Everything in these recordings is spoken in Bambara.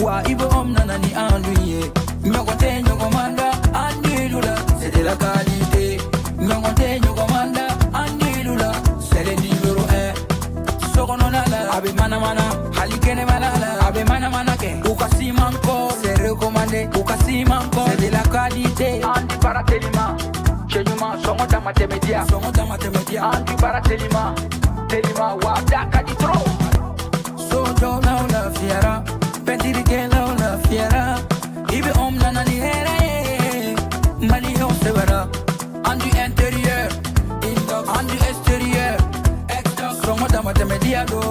wa ibo omna ni anduye nyokote nyokomanda andilula c'est de la qualité nyokote nyokomanda andilula c'est le numéro 1 sokononala abe mana mana halikene malala abe mana mana ke ukasimanko c'est recommandé ukasimanko c'est de la qualité andi paratelima chenyuma songonda matemedia andi paratelima telima wa daka di tro so do na la fiera pendiri ke la fiera ibe omna na ni hera mali on se vera andi intérieur andi extérieur extérieur songonda matemedia do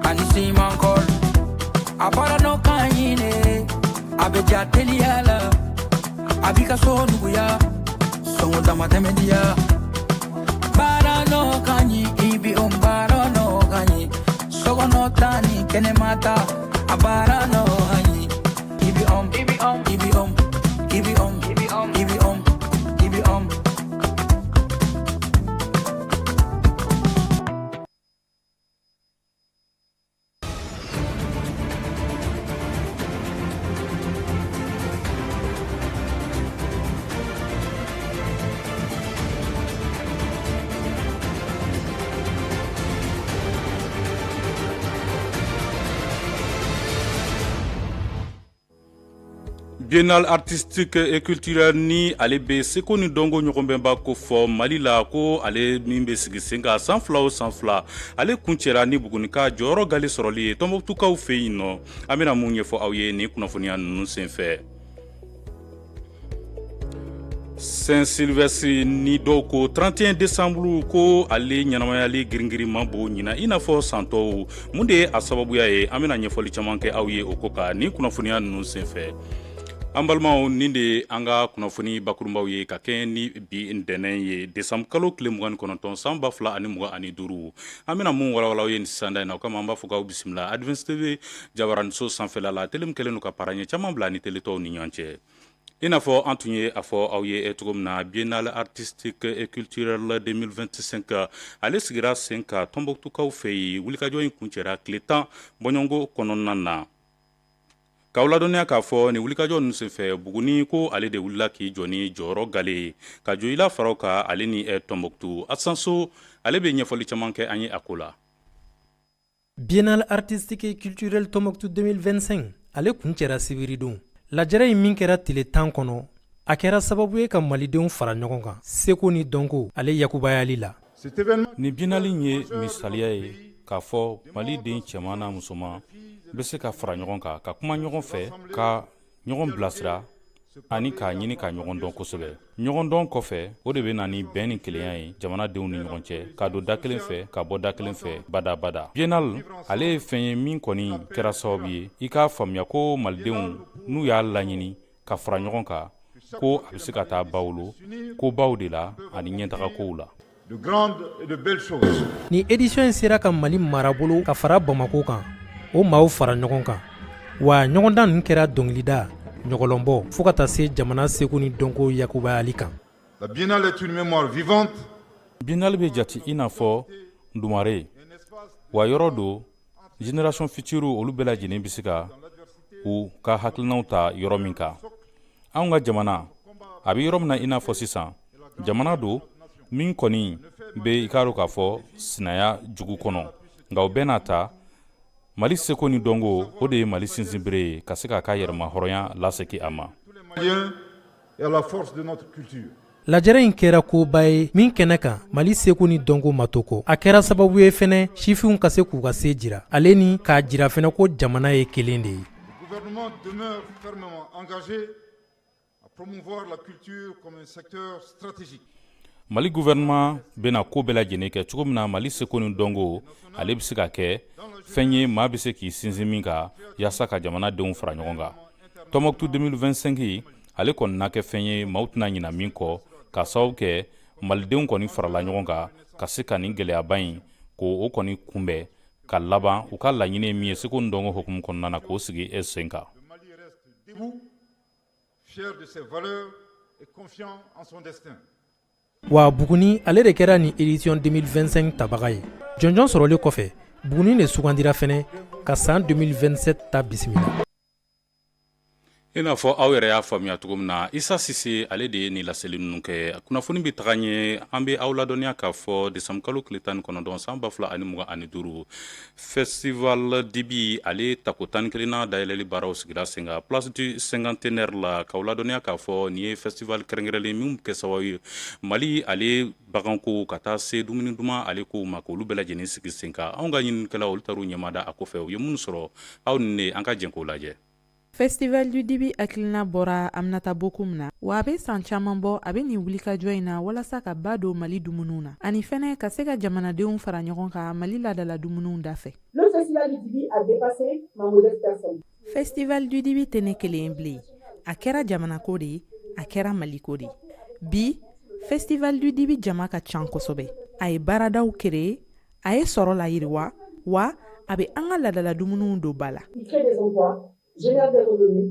ani simanko apara no kanyine abeja teliala abika so nuya songonda matemedia bara no kanyi ibi ombara no kanyi sogono tani kene mata abara no kanyi ibi om ibi om ibi om ibi om ibi om ibi om ibi om Biennale artistique et culturelle ni ale be seko ni dongo ɲɔgɔnbɛnba ko fɔ Mali la ko ale min be sigi sen kan san fila ale kuncɛra ni Bugunika jɔyɔrɔ gali sɔrɔli ye Tɔnbɔkutukaw fɛ yen nɔ an bena mun ɲɛfɔ aw ye ni kunnafoniya nunu senfɛ Saint-Sylvestre ni dɔw ko 31 décembre ko ale ɲɛnamayali giringirinma bo ɲina i n'a fɔ santɔw mun de ye a sababuya ye an bena ɲɛfɔli caman kɛ aw ye o ko kan ni kunnafoniya nunu senfɛ an balimaw nin de an ka kunnafoni bakurunbaw ye ka kɛ ni bi ntɛnɛn ye décembre kalo tile 29 san 2025 an bena mun walawalaw ye ni sisan da in na o kama an b'a fɔ k'aw bisimila Advance TV jabaraniso sanfɛla la tele min kɛlen do ka paraɲɛ caman bila ni teletɔw ni ɲɔgɔn cɛ i n'a fɔ an tun ye a fɔ aw ye cogo min na Biennale artistique et culturelle 2025 ale sigira sen ka Tɔnbɔkutukaw fɛ yen wulikajɔ in kuncɛra tile 10 bɔɲɔngo kɔnɔna na k'aw ladɔnniya k'a fɔ ni wulikajɔ ninnu senfɛ Buguni ko ale de wulila k'i jɔ ni jɔyɔrɔ gale ka jo ila faraw kan ale ni Tɔnbɔkutu Asanso ale be ɲɛfɔli caman kɛ an ye a ko la Biennale artistique et culturelle Tɔnbɔkutu 2025 ale kuncɛra sibiridon lajɛrɛ in min kɛra tile 10 kɔnɔ a kɛra sababu ye ka malidenw fara ɲɔgɔn kan seko ni dɔnko ale yakubayali la ni biennale ye misaliya ye k'a fɔ maliden cɛman n'a musoman bɛ se ka fara ɲɔgɔn kan ka kuma ɲɔgɔn fɛ ka ɲɔgɔn bilasira ani k'a ɲini ka ɲɔgɔn dɔn kosɛbɛ ɲɔgɔn dɔn kɔfɛ o de bɛ na ni bɛn ni kelenya ye jamanadenw ni ɲɔgɔn cɛ ka don da kelen fɛ ka bɔ da kelen fɛ bada biennale ale ye fɛn ye min kɔni kɛra sababu ye i k'a faamuya ko malidenw n'u y'a laɲini ka fara ɲɔgɔn kan ko a bɛ se ka taa bawolo ko baw de la ani ɲɛtaga kow la de grandes et de belles choses. Ni édition in sera ka Mali marabolo ka fara Bamako kan o maaw fara ɲɔgɔn kan wa ɲɔgɔndan ninnu kɛra dɔnkilida ɲɔgɔlɔnbɔ fo ka taa se jamana seko ni dɔnko yakubayali kan. La Biennale est une mémoire vivante. Biennale bɛ jate i n'a fɔ ndumare wa yɔrɔ do génération future olu bɛɛ lajɛlen bɛ se ka u ka hakilinaw ta yɔrɔ min kan anw ka jamana a bɛ yɔrɔ min na i n'a fɔ sisan jamana do min kɔni bɛ i k'a dɔn k'a fɔ sinaya jugu kɔnɔ nka o bɛɛ n'a ta Mali seko ni dɔnko o de ye Mali sinsinbere ye ka se k'a ka yɛrɛma hɔrɔnya lasegi a ma lajɛrɛ in kɛra koba ye min kɛnɛ kan Mali seko ni dɔnko ma to kɔ a kɛra sababu ye fɛnɛ sifinw ka se k'u ka se jira ale ni k'a jira fɛnɛ ko jamana ye kelen de ye. Le gouvernement demeure fermement engagé à promouvoir la culture comme un secteur stratégique. Mali gouvernement bena ko bɛɛ lajɛlen kɛ cogo min na Mali seko ni dɔnko ale bɛ se ka kɛ fɛn ye maa bɛ se k'i sinsin min kan yaasa ka jamanadenw fara ɲɔgɔn kan. Tɔnbɔkutu 2025 ale kɔni na kɛ fɛn ye maaw tɛna ɲina min kɔ ka sababu kɛ malidenw kɔni farala ɲɔgɔn kan ka se ka nin gɛlɛyaba in ko o kɔni kunbɛn ka laban u ka laɲini ye min ye seko ni dɔnko hukumu kɔnɔna na k'o sigi sen kan. Fier de ses valeurs et confiant en son destin. Wa Buguni ale de kɛra ni édition 2025 tabaga ye jɔnjɔn sɔrɔlen kɔfɛ Buguni de sugandira fɛnɛ ka san 2027 ta bisimila. I n'a fɔ aw yɛrɛ y'a faamuya cogo min na Isa Sise ale de ye nin laseli ninnu kɛ kunnafoni bɛ taga ɲɛ an bɛ aw ladɔnniya k'a fɔ décembre kalo tile 19 san 2025 festival dibi ale tako 11nan dayɛlɛli baaraw sigira sen kan place du cinquantenaire la k'aw ladɔnniya k'a fɔ nin ye festival kɛrɛnkɛrɛnlen min kɛ sababu ye Mali ale baganko ka taa se dumuni duman ale kow ma k'olu bɛɛ lajɛlen sigi sen kan anw ka ɲininikɛlaw olu taru ɲɛmada a kɔfɛ u ye minnu sɔrɔ aw ni ne an ka jɛn k'o lajɛ. Festival du Dibi hakilina bɔra Aminata Bokoum na wa a bɛ san caman bɔ a bɛ nin wulikajɔ in na walasa ka ba don Mali dumuniw na ani fɛnɛ ka se ka jamanadenw fara ɲɔgɔn kan Mali ladala dumuniw da fɛ. Le Festival du Dibi a dépassé ma modeste personne. Festival du Dibi tɛ ne kelen ye bilen a kɛra jamanako de ye a kɛra Maliko de ye bi Festival du Dibi jama ka can kosɛbɛ a ye baaradaw créer a ye sɔrɔ la yiriwa wa a bɛ an ka ladala dumuniw don ba la. Il crée des emplois. Génère des revenus.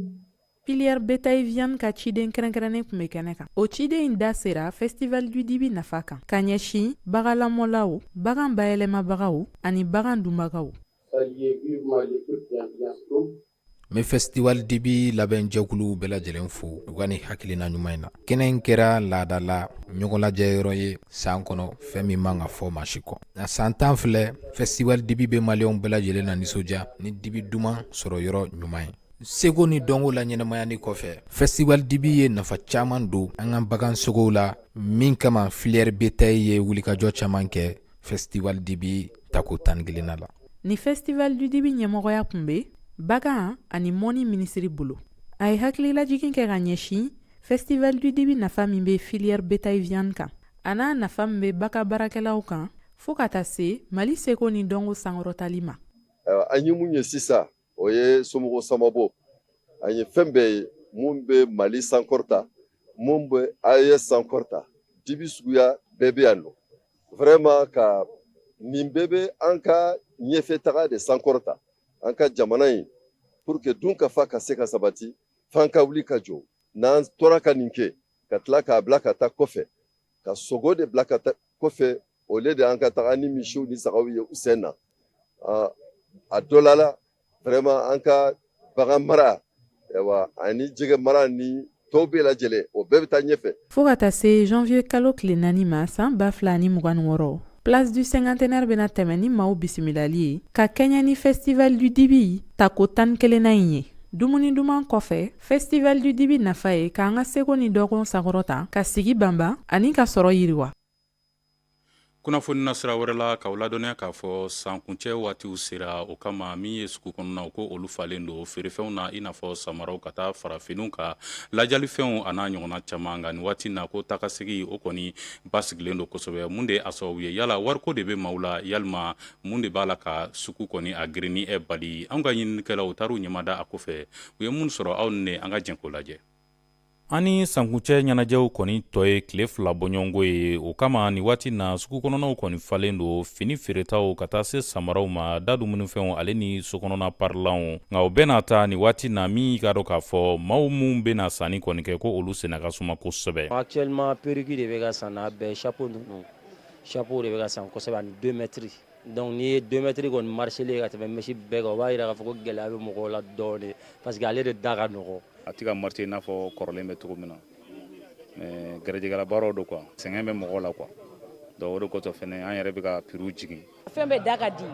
Filière bétail viande ka ciden kɛrɛnkɛrɛnnen tun bɛ kɛnɛ kan. O ciden in da sera Festival du Dibi nafa kan ka ɲɛsin baganlamɔlaw, bagan bayɛlɛmabagaw ani bagan dunbagaw. Me Festival Dibi labɛnjɛkulu bɛɛ lajɛlen fo u ka nin hakilina ɲuman in na. Kɛnɛ in kɛra laadala ɲɔgɔn lajɛyɔrɔ ye san kɔnɔ fɛn min man ka fɔ maa si kɔ. Na san 10 filɛ Festival Dibi bɛ maliyɛnw bɛɛ lajɛlen na nisɔndiya ni dibi duman sɔrɔ yɔrɔ ɲuman ye. Sego ni dɔnko la ɲɛnamayani kɔfɛ Festival Dibi ye nafa caman don an ka bagan sogow la min kama filière bétail ye wulikajɔ caman kɛ Festival Dibi tako 11nan la. Ni Festival du Dibi ɲɛmɔgɔya kun bɛ bagan ani mɔni minisiri bolo. A ye hakililajigin kɛ ka ɲɛsin Festival du Dibi nafa min bɛ filière bétail viande kan a n'a nafa min bɛ bagan baarakɛlaw kan fo ka taa se Mali seko ni dɔnko sankɔrɔtali ma. An ye mun ye sisan o ye somɔgɔw samabɔ an ye fɛn bɛɛ ye mun bɛ Mali sankɔrɔta mun bɛ AES sankɔrɔta dibi suguya bɛɛ bɛ yan nɔ vraiment ka nin bɛɛ bɛ an ka ɲɛfɛtaga de sankɔrɔta an ka jamana in pour que dunkafa ka se ka sabati f'an ka wuli ka jɔ n'an tora ka nin kɛ ka tila k'a bila ka taa kɔfɛ ka sogo de bila ka taa kɔfɛ au lieu de an ka taga ni misiw ni sagaw ye u sen na a dɔ la vraiment an ka bagan mara ani jɛgɛ mara ni tɔw bɛɛ lajɛlen o bɛɛ bɛ taa ɲɛfɛ. Fo ka taa se janvier kalo tile 4 ma san 2026 place du cinquantenaire bɛna tɛmɛ ni maaw bisimilali ye ka kɛɲɛ ni Festival du Dibi tako 11nan in ye. Dumuni duman kɔfɛ Festival du Dibi nafa ye k'an ka seko ni dɔgɔn sankɔrɔta ka sigi banban ani ka sɔrɔ yiriwa. Kunnafoni na sira wɛrɛ la k'aw ladɔnniya k'a fɔ sankuncɛ waatiw sera o kama min ye sugu kɔnɔnaw ko olu falen don feerefɛnw na i n'a fɔ samaraw ka taa farafiniw ka lajalifɛnw a n'a ɲɔgɔnna caman nka nin waati na ko takasegi o kɔni basigilen don kosɛbɛ mun de ye a sababu ye yala wariko de bɛ maaw la yalima mun de b'a la ka sugu kɔni a girinni bali anw ka ɲininikɛlaw taar'u ɲɛmada a kɔfɛ u ye mun sɔrɔ aw ni ne an ka jɛn k'o lajɛ. Ani sankuncɛ ɲɛnajɛw kɔni tɔ ye tile 2 bɔɲɔgɔnko ye o kama ni waati na sugu kɔnɔnaw kɔni falen don fini feeretaw ka taa se samaraw ma da dumunifɛnw ale ni sokɔnɔna parilanw nka o bɛɛ n'a ta ni waati na min ka dɔn k'a fɔ maaw mun bɛna sanni kɔni kɛ ko olu senna ka suma kosɛbɛ. Actuellement perruque de bɛ ka san n'a bɛɛ chapeau ninnu chapeau de bɛ ka san kosɛbɛ ani 2 mètres donc ni ye 2 mètres kɔni marchelen ka tɛmɛ misi bɛɛ kan o b'a jira k'a fɔ ko gɛlɛya bɛ mɔgɔw la dɔɔni parce que ale de da ka nɔgɔ. A tɛ ka marché i n'a fɔ kɔrɔlen bɛ cogo min na gɛrɛjɛgɛla baaraw do quoi sɛgɛn bɛ mɔgɔw la quoi donc o de kosɔn fɛnɛ an yɛrɛ bɛ ka prix jigin. Fɛn bɛɛ da ka di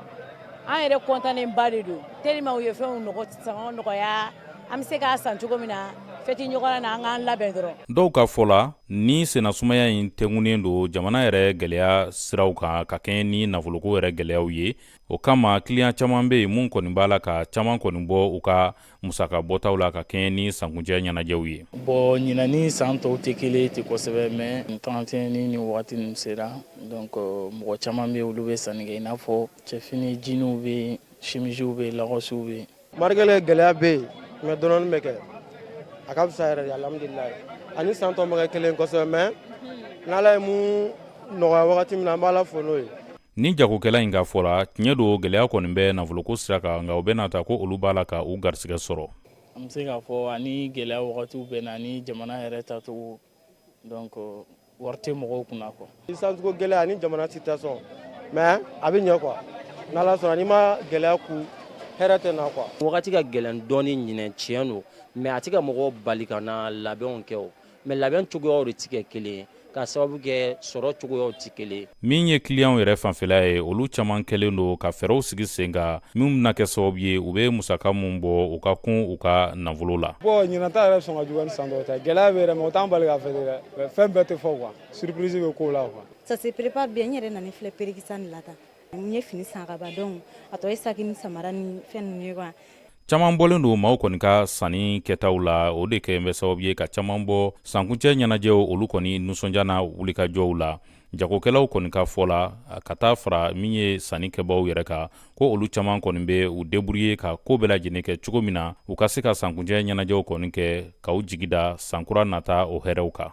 an yɛrɛ content ba de don tellement u ye fɛnw nɔgɔya an bɛ se k'a san cogo min na fɛti ɲɔgɔn na an k'an labɛn dɔrɔn. Dɔw ka fɔ la ni sennasumaya in tɛngunnen don jamana yɛrɛ gɛlɛya siraw kan ka kɛɲɛ ni nafoloko yɛrɛ gɛlɛyaw ye o kama client caman bɛ yen mun kɔni b'a la ka caman kɔni bɔ u ka musaka bɔtaw la ka kɛɲɛ ni sankuncɛ ɲɛnajɛw ye. Bon ɲina ni san tɔw tɛ kelen tɛ kosɛbɛ mais 31 ni waati ninnu sera donc mɔgɔ caman bɛ olu bɛ sanni kɛ i n'a fɔ cɛfini jiniw bɛ chemisiw bɛ lagɔsiw bɛ. Marikɛlɛ gɛlɛya bɛ yen mais dɔɔnin bɛ kɛ a ka fisa yɛrɛ de alhamdulilayi ani san tɔ ma kɛ kelen kosɛbɛ mais n'ala ye mun nɔgɔya wagati min na an b'a la fo n'o ye. Ni jagokɛla in ka fɔra tiɲɛ don gɛlɛya kɔni bɛ nafoloko sira kan nka o bɛna ta ko olu b'a la ka u garisɛgɛ sɔrɔ. An bɛ se k'a fɔ ani gɛlɛya wagatiw bɛ na ni jamana yɛrɛ tacogo donc wari tɛ mɔgɔw kunna quoi. Sancogo gɛlɛya ani jamana situation mais a bɛ ɲɛ quoi n'ala sɔnna n'i ma gɛlɛya ku hɛrɛ tɛ na quoi. Wagati ka gɛlɛn dɔɔni ɲinɛ tiɲɛ don mais a tɛ ka mɔgɔw bali ka na labɛnw kɛ o mais labɛn cogoyaw de tɛ kɛ kelen ye ka sababu kɛ sɔrɔ cogoyaw tɛ kelen ye. Min ye client yɛrɛ fanfɛla ye olu caman kɛlen don ka fɛɛrɛw sigi sen kan min bɛna kɛ sababu ye u bɛ musaka mun bɔ u ka kun u ka nafolo la. Bon ɲinata yɛrɛ sɔn ka jugu ni san dɔw ta gɛlɛya bɛ yɛrɛ mais o t'an bali ka fêter dɛ mais fɛn bɛɛ tɛ fɔ quoi surprise bɛ k'o la quoi. Ça se prépare bien, n yɛrɛ nana filɛ perikisa ni la tan n ye fini san ka ban donc a tɔ ye saki ni samara ni fɛn ninnu ye quoi. Caman bɔlen don maaw kɔni ka sanni kɛtaw la o de kɛ bɛ sababu ye ka caman bɔ sankuncɛ ɲɛnajɛw olu kɔni nisɔndiya na wulikajɔw la. Jagokɛlaw kɔni ka fɔ la ka taa fara min ye sanni kɛbaw yɛrɛ kan ko olu caman kɔni bɛ u débrouiller ka ko bɛɛ lajɛlen kɛ cogo min na u ka se ka sankuncɛ ɲɛnajɛw kɔni kɛ ka u jigida sankura nata o hɛrɛw kan.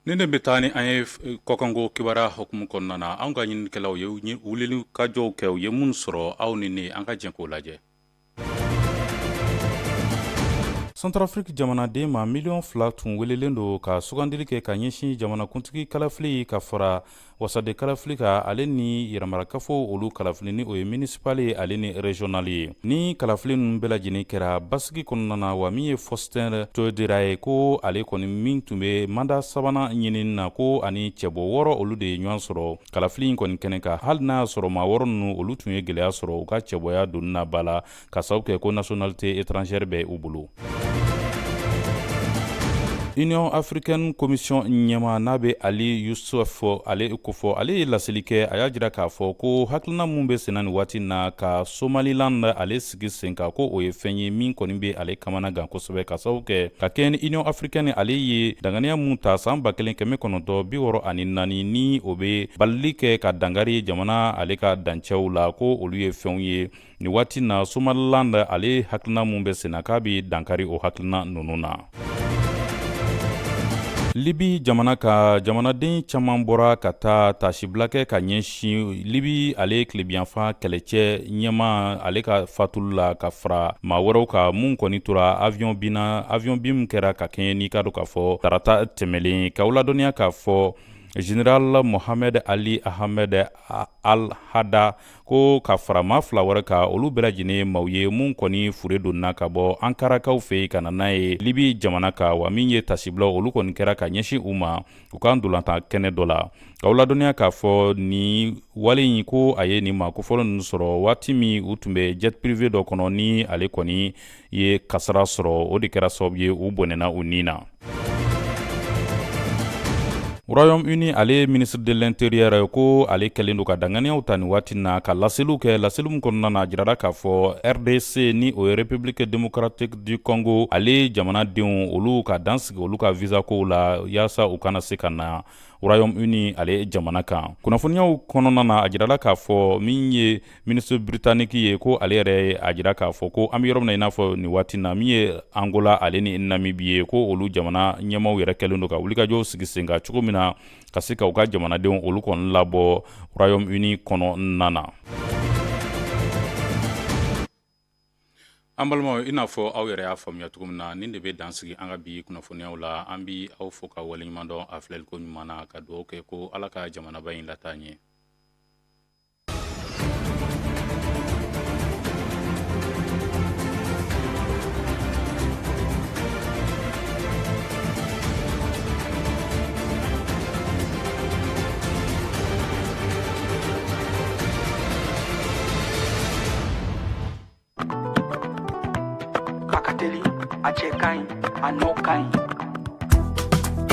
Nin de bɛ taa ni an ye kɔkanko kibaruya hukumu kɔnɔna na an ka ɲininikɛlaw ye wulikajɔw kɛ u ye mun sɔrɔ aw ni ne an ka jɛn k'o lajɛ. Centrafrique jamanaden ma miliyɔn 2 tun welelen don ka sugandili kɛ ka ɲɛsin jamanakuntigi kalafili ka fara wasade kalafili ka ale ni yɛrɛmarakafo olu kalafili ni o ye municipal ye ale ni régional ye. Ni kalafili ninnu bɛɛ lajɛlen kɛra basigi kɔnɔna na wa min ye Faustin Todera ye ko ale kɔni min tun bɛ manda sabanan ɲinini na ko ani cɛbɔ 6 olu de ye ɲɔgɔn sɔrɔ kalafili in kɔni kɛnɛ kan hali n'a y'a sɔrɔ maa 6 ninnu olu tun ye gɛlɛya sɔrɔ u ka cɛbɔya donni na ba la ka sababu kɛ ko nationalité étrangère bɛ u bolo. Union Africaine Commission ɲɛma n'a bɛ Ali Yusuf ale kofɔ ale ye laseli kɛ a y'a jira k'a fɔ ko hakilina mun bɛ senna ni waati na ka Somaliland ale sigi sen kan ko o ye fɛn ye min kɔni bɛ ale kamana gan kosɛbɛ ka sababu kɛ ka kɛ ni Union Africaine ale ye danganiya mun ta san 1964 ni o bɛ balili kɛ ka dangari jamana ale ka dancɛw la ko olu ye fɛnw ye ni waati na Somaliland ale hakilina mun bɛ senna k'a bɛ dankari o hakilina ninnu na. Libi jamana ka jamanaden caman bɔra ka taa tasibila kɛ ka ɲɛsin Libi ale tilebiyanfan kɛlɛcɛ ɲɛma ale ka fatulu la ka fara maa wɛrɛw ka mun kɔni tora avion bin kɛra ka kɛɲɛ n'i ka don k'a fɔ tarata tɛmɛlen k'aw ladɔnniya k'a fɔ Général Mohamed Ali Ahmed Al-Hada ko ka fara maa 2 wɛrɛ ka olu bɛɛ lajɛlen maaw ye mun kɔni fure donna ka bɔ Ankarakaw fɛ ka na n'a ye Libi jamana kan wa min ye tasibila olu kɔni kɛra ka ɲɛsin u ma u ka ndolantan kɛnɛ dɔ la k'aw ladɔnniya k'a fɔ ni wale in ko a ye nin maakofɔlɔ ninnu sɔrɔ waati min u tun bɛ jet privé dɔ kɔnɔ ni ale kɔni ye kasara sɔrɔ o de kɛra sababu ye u bɔnɛna u ni na. Royaume-Uni ale ministre de l'Intérieur ko ale kɛlen don ka danganiyaw ta ni waati na ka laseliw kɛ laseliw min kɔnɔna na jirara k'a fɔ RDC ni o ye République démocratique du Congo ale jamanadenw olu ka dansigi olu ka visa kow la yaasa u kana se ka na Royaume-Uni ale jamana kan. Kunnafoniyaw kɔnɔna na a jirala k'a fɔ min ye ministre britannique ye ko ale yɛrɛ a jira k'a fɔ ko an bɛ yɔrɔ min na i n'a fɔ nin waati na min ye Angola ale ni Namibie ye ko olu jamana ɲɛmaw yɛrɛ kɛlen don ka wulikajɔw sigi sen kan cogo min na ka se ka u ka jamanadenw olu kɔni labɔ Royaume-Uni kɔnɔna na. An balimaw i n'a fɔ aw yɛrɛ y'a faamuya cogo min na nin de bɛ dansigi an ka bi kunnafoniyaw la an bi aw fo ka waleɲuman dɔn a filɛliko ɲuman na ka dugawu kɛ ko Ala ka jamanaba in lataa ɲɛ. A cɛ kaɲi a nɔ kaɲi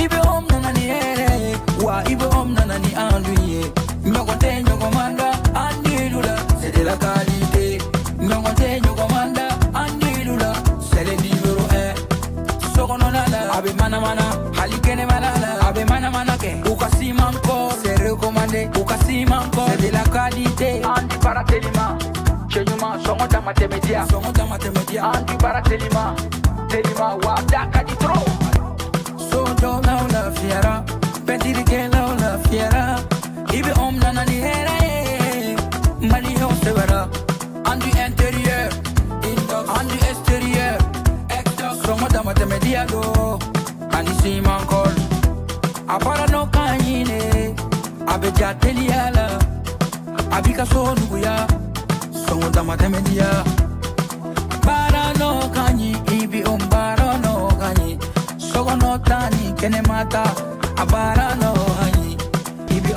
i bɛ om nana ni hɛrɛ ye wa i bɛ om nana ni an dun ye ɲɔgɔn tɛ ɲɔgɔn man da an nilu la c'est de la qualité ɲɔgɔn tɛ ɲɔgɔn man da an nilu la c'est le numéro 1 sokɔnɔna la a bɛ manamana hali kɛnɛmana la a bɛ manamana kɛ u ka siman kɔ c'est recommandé u ka siman kɔ c'est de la qualité an di baara telima cɛ ɲuman sɔngɔ dama tɛmɛdiya an di baara telima Telima wada kaditro Sodo na la fiera Petiri ke la fiera Ibe om nana ni here Mali ho severa Andu intérieur Andu extérieur Somo dama temedia go Ani siman kol Apara no kanyine Abe jateliala Abika so nuguya Somo dama temedia bara no kanyi ibi bara no kanyi sogo no tani kene mata abara no kanyi ibi